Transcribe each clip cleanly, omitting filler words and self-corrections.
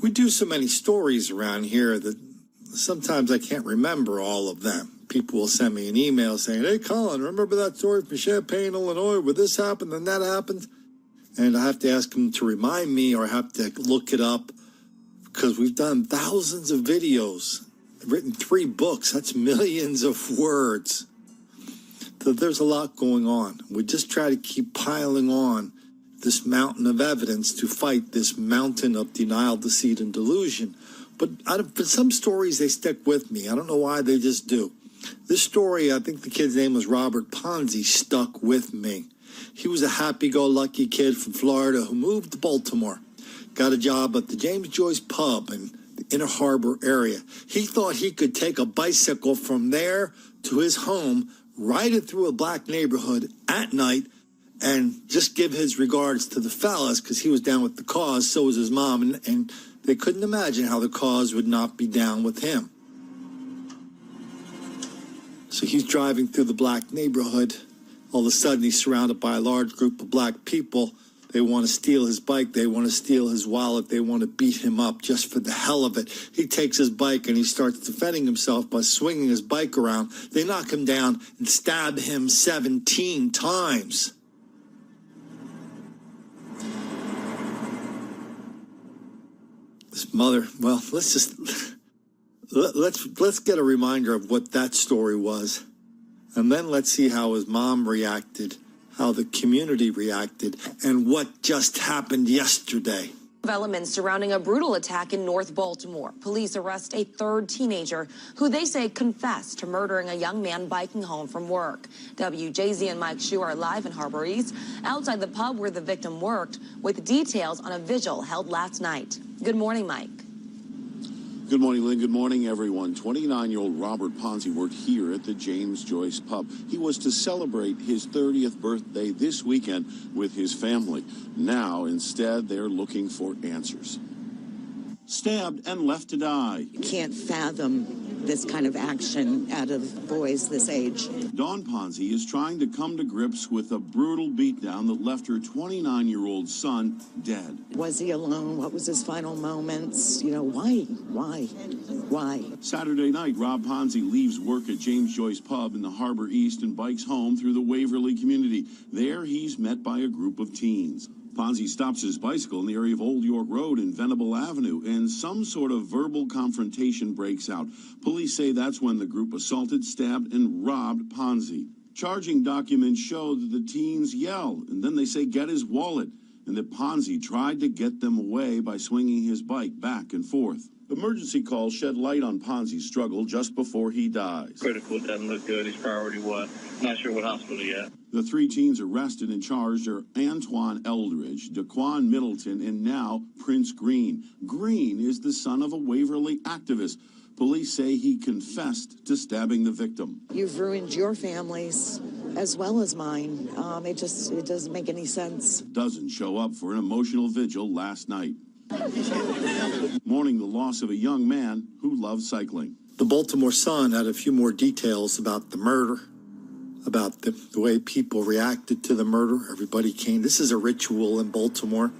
We do so many stories around here that sometimes I can't remember all of them. People will send me an email saying, hey, Colin, remember that story from Champaign, Illinois, where this happened and that happened? And I have to ask them to remind me, or I have to look it up, because we've done thousands of videos, written 3 books. That's millions of words. So there's a lot going on. We just try to keep piling on this mountain of evidence to fight this mountain of denial, deceit, and delusion. But some stories, they stick with me. I don't know why, they just do. This story, I think the kid's name was Robert Ponzi, stuck with me. He was a happy-go-lucky kid from Florida who moved to Baltimore, got a job at the James Joyce Pub in the Inner Harbor area. He thought he could take a bicycle from there to his home, ride it through a black neighborhood at night, and just give his regards to the fellas, because he was down with the cause, so was his mom, and they couldn't imagine how the cause would not be down with him. So he's driving through the black neighborhood. All of a sudden, he's surrounded by a large group of black people. They want to steal his bike. They want to steal his wallet. They want to beat him up just for the hell of it. He takes his bike and he starts defending himself by swinging his bike around. They knock him down and stab him 17 times. His mother, well, let's get a reminder of what that story was. And then let's see how his mom reacted, how the community reacted, and what just happened yesterday. Developments surrounding a brutal attack in North Baltimore. Police arrest a 3rd teenager who they say confessed to murdering a young man biking home from work. WJZ and Mike Shue are live in Harbor East, outside the pub where the victim worked, with details on a vigil held last night. Good morning, Mike. Good morning, Lynn. Good morning, everyone. 29-year-old Robert Ponzi worked here at the James Joyce Pub. He was to celebrate his 30th birthday this weekend with his family. Now, instead, they're looking for answers. Stabbed and left to die. Can't fathom this kind of action out of boys this age. Dawn Ponzi is trying to come to grips with a brutal beatdown that left her 29-year-old son dead. Was he alone? What was his final moments? You know, why? Saturday night, Rob Ponzi leaves work at James Joyce Pub in the Harbor East and bikes home through the Waverly community. There, he's met by a group of teens. Ponzi stops his bicycle in the area of Old York Road and Venable Avenue, and some sort of verbal confrontation breaks out. Police say that's when the group assaulted, stabbed, and robbed Ponzi. Charging documents show that the teens yell, and then they say, get his wallet, and that Ponzi tried to get them away by swinging his bike back and forth. Emergency calls shed light on Ponzi's struggle just before he dies. Critical, doesn't look good. His priority what? Not sure what hospital yet. The 3 teens arrested and charged are Antoine Eldridge, Daquan Middleton, and now Prince Green. Green is the son of a Waverly activist. Police say he confessed to stabbing the victim. You've ruined your families as well as mine. It doesn't make any sense. Doesn't show up for an emotional vigil last night. Mourning the loss of a young man who loved cycling. The Baltimore Sun had a few more details about the murder, about the way people reacted to the murder. Everybody came. This is a ritual in Baltimore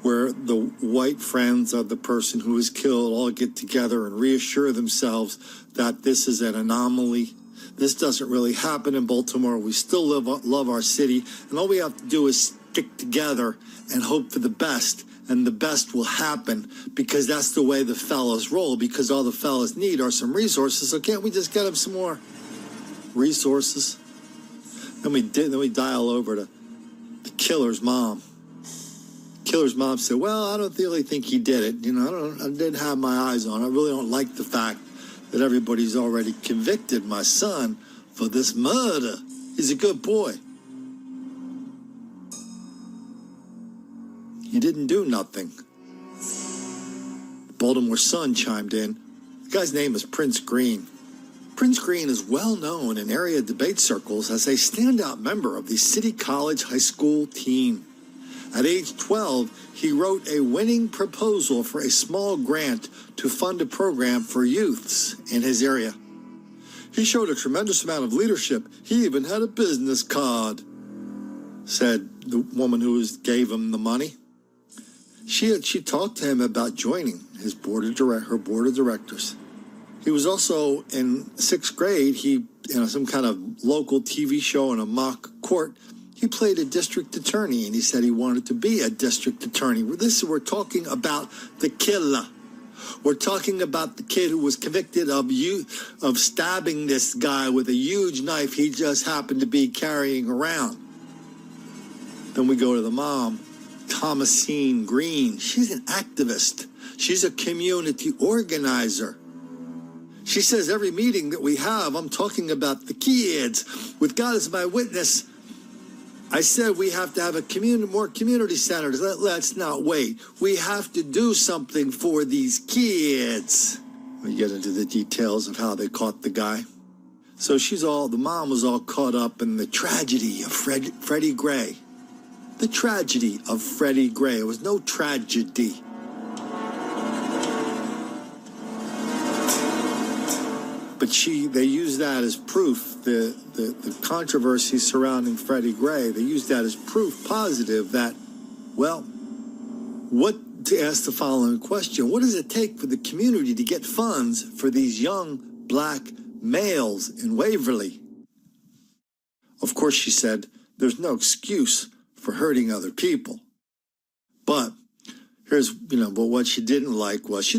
where the white friends of the person who was killed all get together and reassure themselves that this is an anomaly. This doesn't really happen in Baltimore. We still love our city, and all we have to do is stick together and hope for the best. And the best will happen, because that's the way the fellas roll, because all the fellas need are some resources. So can't we just get them some more resources? Then we dial over to the killer's mom. Killer's mom said, well, I don't really think he did it. You know, I didn't have my eyes on it. I really don't like the fact that everybody's already convicted my son for this murder. He's a good boy. He didn't do nothing. The Baltimore Sun chimed in. The guy's name is Prince Green. Prince Green is well known in area debate circles as a standout member of the City College high school team. At age 12, he wrote a winning proposal for a small grant to fund a program for youths in his area. He showed a tremendous amount of leadership. He even had a business card, said the woman who gave him the money. She talked to him about joining, his her board of directors. He was also in 6th grade. He, some kind of local TV show in a mock court. He played a district attorney, and he said he wanted to be a district attorney. We're talking about the killer. We're talking about the kid who was convicted of stabbing this guy with a huge knife he just happened to be carrying around. Then we go to the mom, Thomasine Green. She's an activist. She's a community organizer. She says every meeting that we have, I'm talking about the kids. With God as my witness, I said we have to have more community centers. Let's not wait. We have to do something for these kids. We get into the details of how they caught the guy. So the mom was all caught up in the tragedy of Freddie Gray. The tragedy of Freddie Gray. It was no tragedy. But they used that as proof, the controversy surrounding Freddie Gray, they used that as proof positive that, to ask the following question, what does it take for the community to get funds for these young black males in Waverly? Of course, she said, there's no excuse for hurting other people. But but what she didn't like was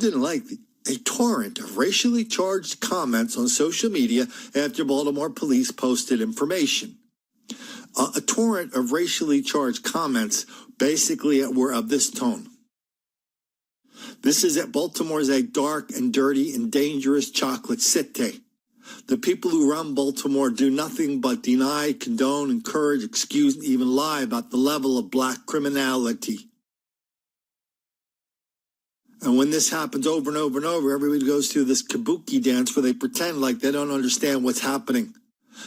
a torrent of racially charged comments on social media after Baltimore police posted information. A torrent of racially charged comments basically were of this tone. This is at Baltimore's a dark and dirty and dangerous chocolate city. The people who run Baltimore do nothing but deny, condone, encourage, excuse, and even lie about the level of black criminality. And when this happens over and over and over, everybody goes through this kabuki dance where they pretend like they don't understand what's happening.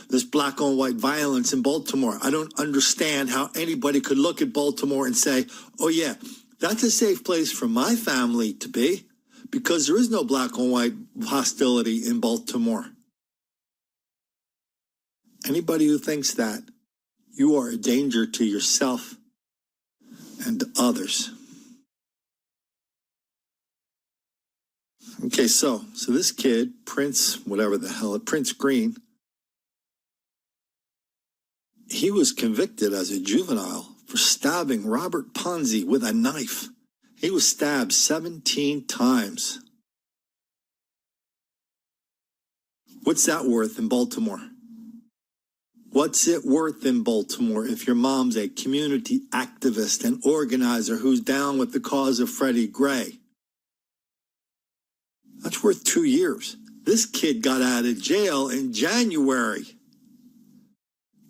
This black on white violence in Baltimore. I don't understand how anybody could look at Baltimore and say, oh yeah, that's a safe place for my family to be, because there is no black on white hostility in Baltimore. Anybody who thinks that, you are a danger to yourself and to others. Okay, so this kid, Prince Green, he was convicted as a juvenile for stabbing Robert Ponzi with a knife. He was stabbed 17 times. What's that worth in Baltimore? What's it worth in Baltimore if your mom's a community activist and organizer who's down with the cause of Freddie Gray? That's worth 2 years. This kid got out of jail in January.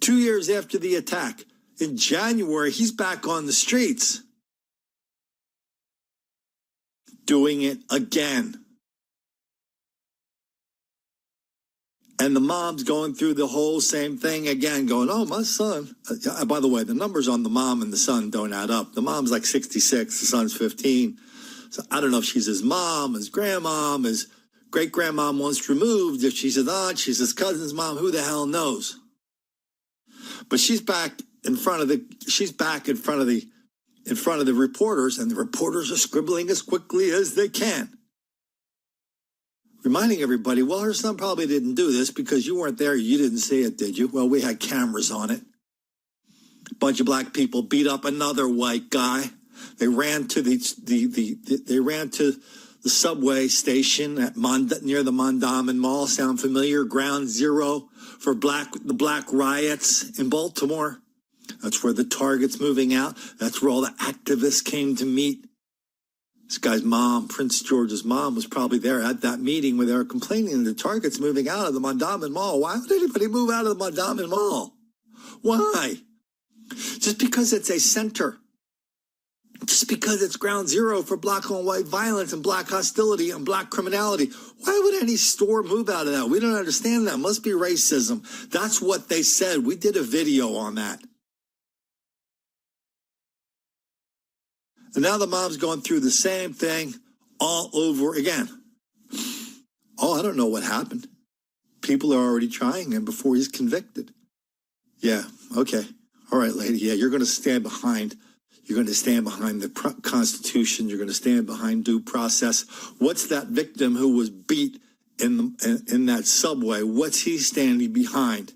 2 years after the attack. In January, he's back on the streets. Doing it again. And the mom's going through the whole same thing again, going, oh, my son. By the way, the numbers on the mom and the son don't add up. The mom's like 66, the son's 15. So I don't know if she's his mom, his grandmom, his great-grandmom once removed, if she's his aunt, she's his cousin's mom, who the hell knows? But she's back in front of the reporters, and the reporters are scribbling as quickly as they can. Reminding everybody, well, her son probably didn't do this because you weren't there, you didn't see it, did you? Well, we had cameras on it. A bunch of black people beat up another white guy. They ran to the subway station at near the Mondawmin Mall. Sound familiar? Ground zero for the black riots in Baltimore. That's where the target's moving out. That's where all the activists came to meet. This guy's mom, Prince George's mom, was probably there at that meeting where they were complaining the target's moving out of the Mondawmin Mall. Why would anybody move out of the Mondawmin Mall? Why? Just because it's a center. Just because it's ground zero for black on white violence and black hostility and black criminality. Why would any store move out of that? We don't understand that. It must be racism. That's what they said. We did a video on that. And now the mom's going through the same thing all over again. Oh, I don't know what happened. People are already trying him before he's convicted. Yeah, okay. All right, lady. Yeah, you're going to stand behind You're going to stand behind the Constitution. You're going to stand behind due process. What's that victim who was beat in that subway? What's he standing behind?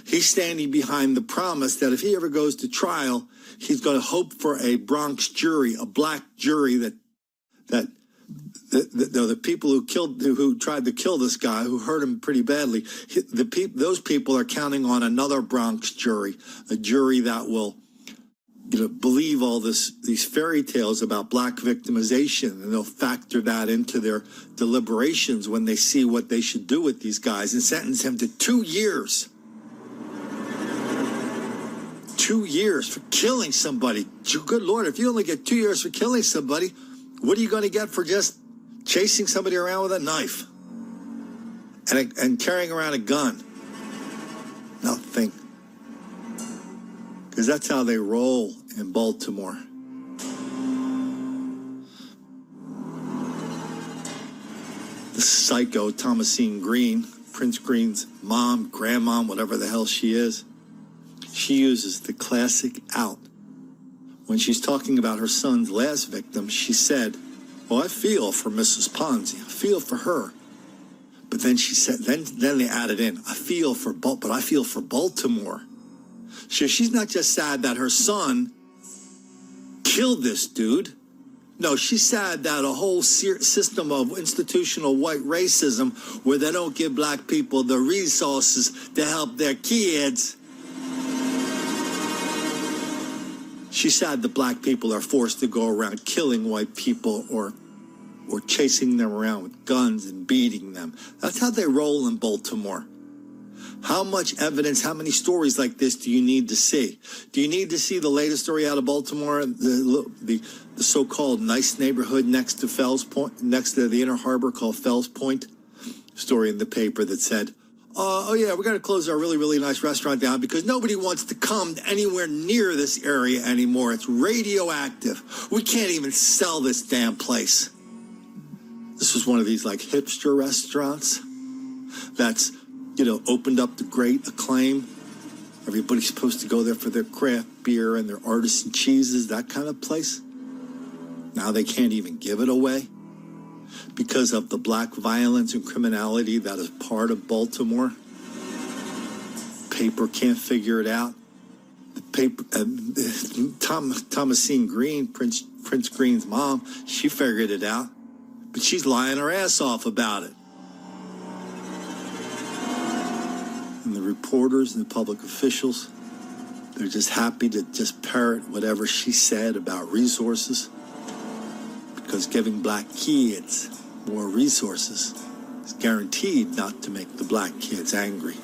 He's standing behind the promise that if he ever goes to trial, he's going to hope for a Bronx jury, a black jury that the people who tried to kill this guy, who hurt him pretty badly, those people are counting on another Bronx jury, a jury that will, believe all these fairy tales about black victimization, and they'll factor that into their deliberations when they see what they should do with these guys and sentence him to 2 years. 2 years for killing somebody. Good Lord, if you only get 2 years for killing somebody, what are you going to get for just chasing somebody around with a knife and carrying around a gun? Nothing. Because that's how they roll in Baltimore. The psycho Thomasine Green, Prince Green's mom, grandmom, whatever the hell she is, she uses the classic out. When she's talking about her son's last victim, she said, "Oh, I feel for Mrs. Ponzi. I feel for her." But then she said, then they added in, but I feel for Baltimore. So she's not just sad that her son killed this dude. No, she's sad that a whole system of institutional white racism where they don't give black people the resources to help their kids. She's sad that black people are forced to go around killing white people or chasing them around with guns and beating them. That's how they roll in Baltimore. How much evidence, how many stories like this do you need to see? Do you need to see the latest story out of Baltimore, the so-called nice neighborhood next to Fells Point, next to the Inner Harbor called Fells Point? Story in the paper that said, oh yeah, we're going to close our really, really nice restaurant down because nobody wants to come anywhere near this area anymore. It's radioactive. We can't even sell this damn place. This was one of these like hipster restaurants that's, opened up to great acclaim. Everybody's supposed to go there for their craft beer and their artisan cheeses, that kind of place. Now they can't even give it away because of the black violence and criminality that is part of Baltimore. Paper can't figure it out. The paper, Thomasine Green, Prince Green's mom, she figured it out, but she's lying her ass off about it. And the reporters and the public officials, they're just happy to just parrot whatever she said about resources, because giving black kids more resources is guaranteed not to make the black kids angry.